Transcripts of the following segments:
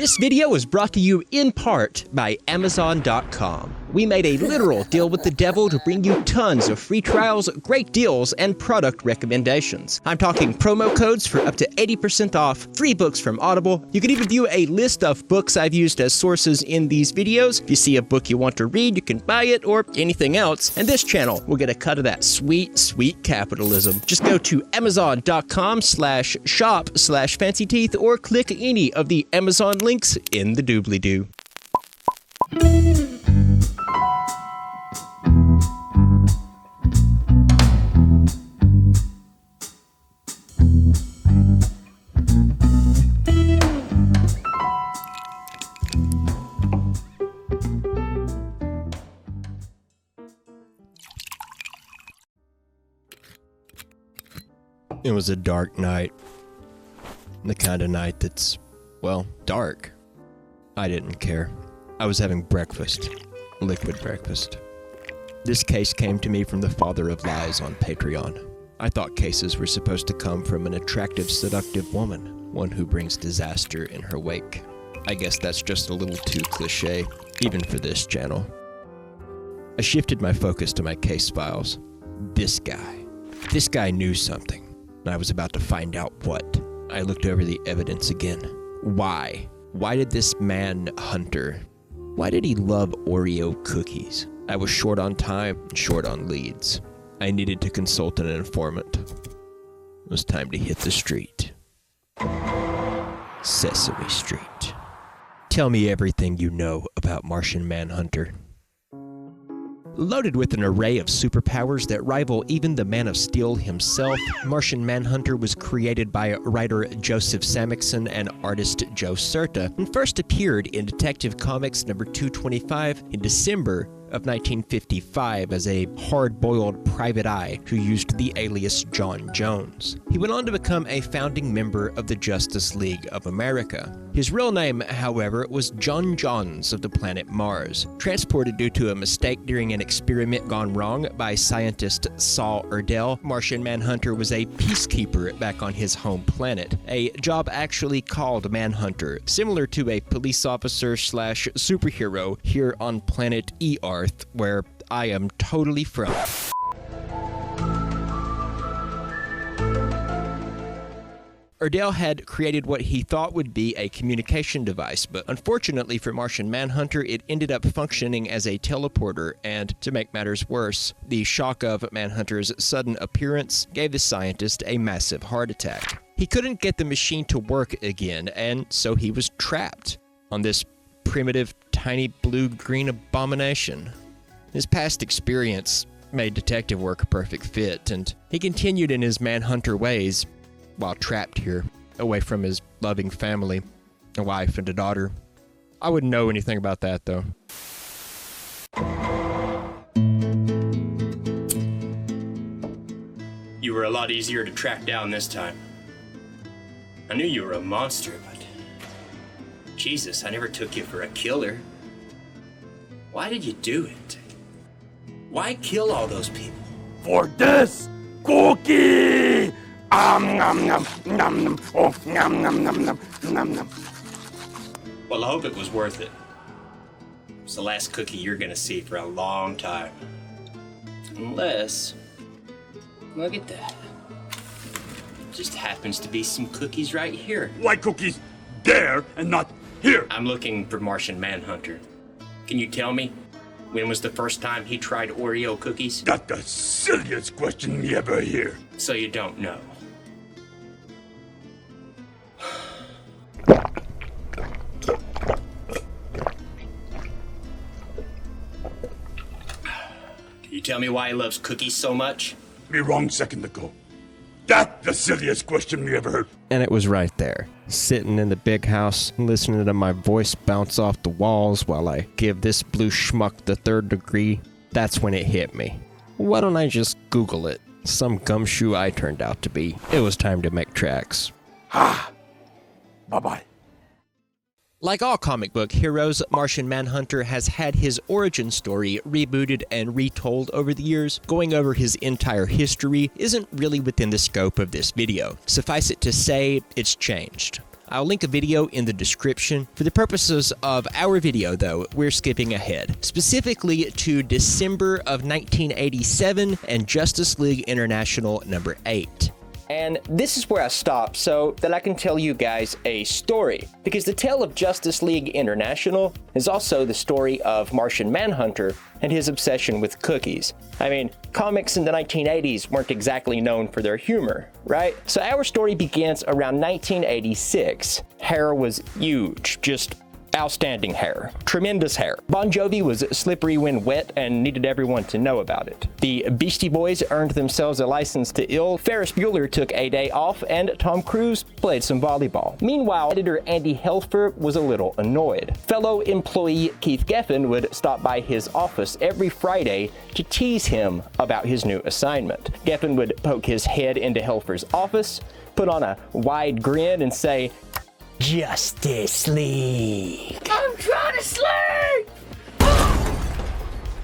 This video is brought to you in part by Amazon.com. We made a literal deal with the devil to bring you tons of free trials, great deals, and product recommendations. I'm talking promo codes for up to 80% off, free books from Audible. You can even view a list of books I've used as sources in these videos. If you see a book you want to read, you can buy it or anything else, and this channel will get a cut of that sweet, sweet capitalism. Just go to Amazon.com/shop/fancyteeth or click any of the Amazon links in the doobly-doo. It was a dark night. The kind of night that's, well, dark. I didn't care. I was having breakfast. Liquid breakfast. This case came to me from the father of lies on Patreon. I thought cases were supposed to come from an attractive, seductive woman, one who brings disaster in her wake. I guess that's just a little too cliche, even for this channel. I shifted my focus to my case files. This guy knew something. I was about to find out what. I looked over the evidence again. Why? Why did this Manhunter? Why did he love Oreo cookies? I was short on time, short on leads. I needed to consult an informant. It was time to hit the street. Sesame Street. Tell me everything you know about Martian Manhunter. Loaded with an array of superpowers that rival even the Man of Steel himself, Martian Manhunter was created by writer Joseph Samachson and artist Joe Certa, and first appeared in Detective Comics number 225 in December of 1955 as a hard-boiled private eye who used the alias John Jones. He went on to become a founding member of the Justice League of America. His real name, however, was John Johns of the planet Mars. Transported due to a mistake during an experiment gone wrong by scientist Saul Erdel, Martian Manhunter was a peacekeeper back on his home planet, a job actually called Manhunter, similar to a police officer / superhero here on planet Earth, where I am totally from. Erdel had created what he thought would be a communication device, but unfortunately for Martian Manhunter, it ended up functioning as a teleporter, and to make matters worse, the shock of Manhunter's sudden appearance gave the scientist a massive heart attack. He couldn't get the machine to work again, and so he was trapped on this primitive, tiny blue-green abomination. His past experience made detective work a perfect fit, and he continued in his Manhunter ways while trapped here, away from his loving family, a wife and a daughter. I wouldn't know anything about that, though. You were a lot easier to track down this time. I knew you were a monster, but Jesus, I never took you for a killer. Why did you do it? Why kill all those people? For this cookie! Nom nom nom nom. Oh, nom nom nom nom nom. Well, I hope it was worth it. It's the last cookie you're gonna see for a long time. Unless, look at that. Just happens to be some cookies right here. Why cookies there and not here? I'm looking for Martian Manhunter. Can you tell me, when was the first time he tried Oreo cookies? That's the silliest question you ever hear. So you don't know. Can you tell me why he loves cookies so much? Me wrong second ago. That's the silliest question we ever heard. And it was right there, sitting in the big house, listening to my voice bounce off the walls while I give this blue schmuck the 3rd degree. That's when it hit me. Why don't I just Google it? Some gumshoe I turned out to be. It was time to make tracks. Bye-bye. Like all comic book heroes, Martian Manhunter has had his origin story rebooted and retold over the years. Going over his entire history isn't really within the scope of this video. Suffice it to say, it's changed. I'll link a video in the description. For the purposes of our video, though, we're skipping ahead, specifically to December of 1987 and Justice League International number 8. And this is where I stop so that I can tell you guys a story. Because the tale of Justice League International is also the story of Martian Manhunter and his obsession with cookies. I mean, comics in the 1980s weren't exactly known for their humor, right? So our story begins around 1986. Hair was huge, just outstanding hair. Tremendous hair. Bon Jovi was slippery when wet and needed everyone to know about it. The Beastie Boys earned themselves a license to ill. Ferris Bueller took a day off, and Tom Cruise played some volleyball. Meanwhile, editor Andy Helfer was a little annoyed. Fellow employee Keith Geffen would stop by his office every Friday to tease him about his new assignment. Geffen would poke his head into Helfer's office, put on a wide grin, and say, "Justice League. I'm trying to sleep!"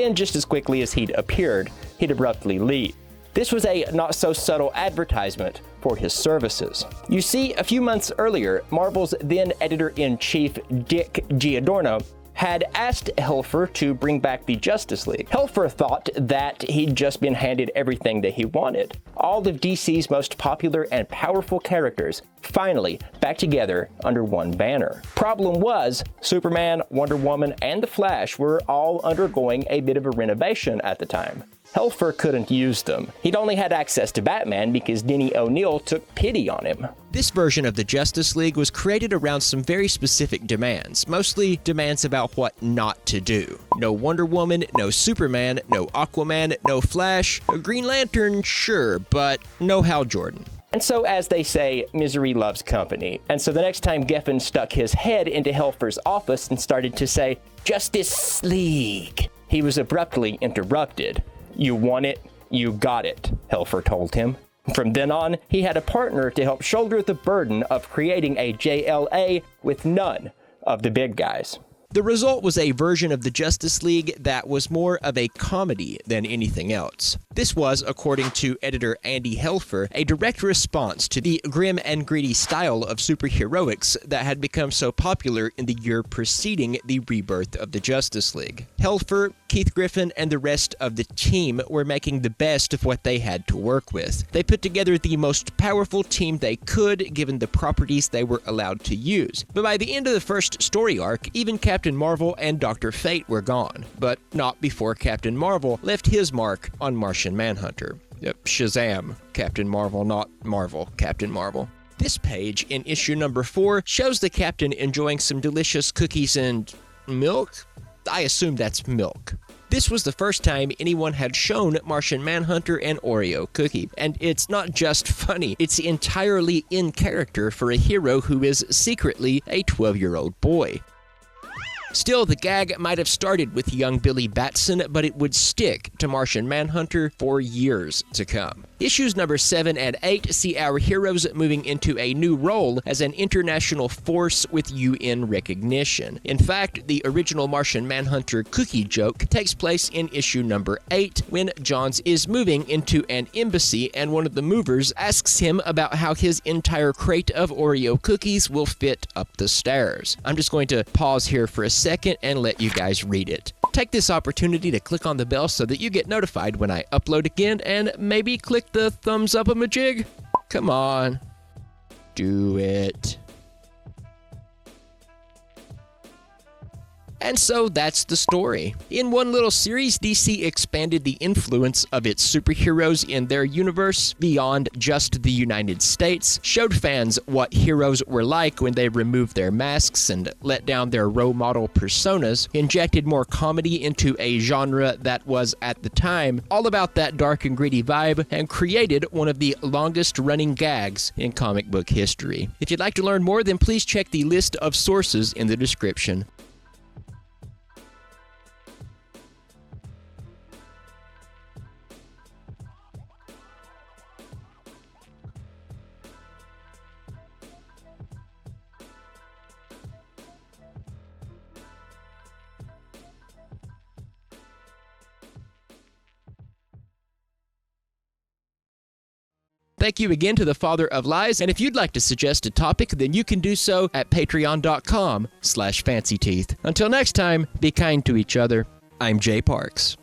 And just as quickly as he'd appeared, he'd abruptly leave. This was a not-so-subtle advertisement for his services. You see, a few months earlier, Marvel's then editor-in-chief Dick Giordano had asked Helfer to bring back the Justice League. Helfer thought that he'd just been handed everything that he wanted. All of DC's most popular and powerful characters finally back together under one banner. Problem was, Superman, Wonder Woman, and The Flash were all undergoing a bit of a renovation at the time. Helfer couldn't use them. He'd only had access to Batman because Denny O'Neil took pity on him. This version of the Justice League was created around some very specific demands, mostly demands about what not to do. No Wonder Woman, no Superman, no Aquaman, no Flash, a Green Lantern, sure, but no Hal Jordan. And so, as they say, misery loves company. And so the next time Geffen stuck his head into Helfer's office and started to say, "Justice League," he was abruptly interrupted. "You want it, you got it," Helfer told him. From then on, he had a partner to help shoulder the burden of creating a JLA with none of the big guys. The result was a version of the Justice League that was more of a comedy than anything else. This was, according to editor Andy Helfer, a direct response to the grim and gritty style of superheroics that had become so popular in the year preceding the rebirth of the Justice League. Helfer, Keith Giffen, and the rest of the team were making the best of what they had to work with. They put together the most powerful team they could, given the properties they were allowed to use. But by the end of the first story arc, even Captain Marvel and Dr. Fate were gone, but not before Captain Marvel left his mark on Martian Manhunter. Shazam, Captain Marvel, not Marvel, Captain Marvel. This page in issue number 4 shows the Captain enjoying some delicious cookies and milk? I assume that's milk. This was the first time anyone had shown Martian Manhunter an Oreo cookie, and it's not just funny, it's entirely in character for a hero who is secretly a 12-year-old boy. Still, the gag might have started with young Billy Batson, but it would stick to Martian Manhunter for years to come. Issues number 7 and 8 see our heroes moving into a new role as an international force with UN recognition. In fact, the original Martian Manhunter cookie joke takes place in issue number 8 when Johns is moving into an embassy and one of the movers asks him about how his entire crate of Oreo cookies will fit up the stairs. I'm just going to pause here for a second and let you guys read it. Take this opportunity to click on the bell so that you get notified when I upload again, and maybe click the thumbs up-a-majig. Come on. Do it. And so that's the story. In one little series, DC expanded the influence of its superheroes in their universe beyond just the United States, showed fans what heroes were like when they removed their masks and let down their role model personas, injected more comedy into a genre that was, at the time, all about that dark and gritty vibe, and created one of the longest-running gags in comic book history. If you'd like to learn more, then please check the list of sources in the description. Thank you again to the Father of Lies, and if you'd like to suggest a topic, then you can do so at patreon.com/fancyteeth. Until next time, be kind to each other. I'm Jay Parks.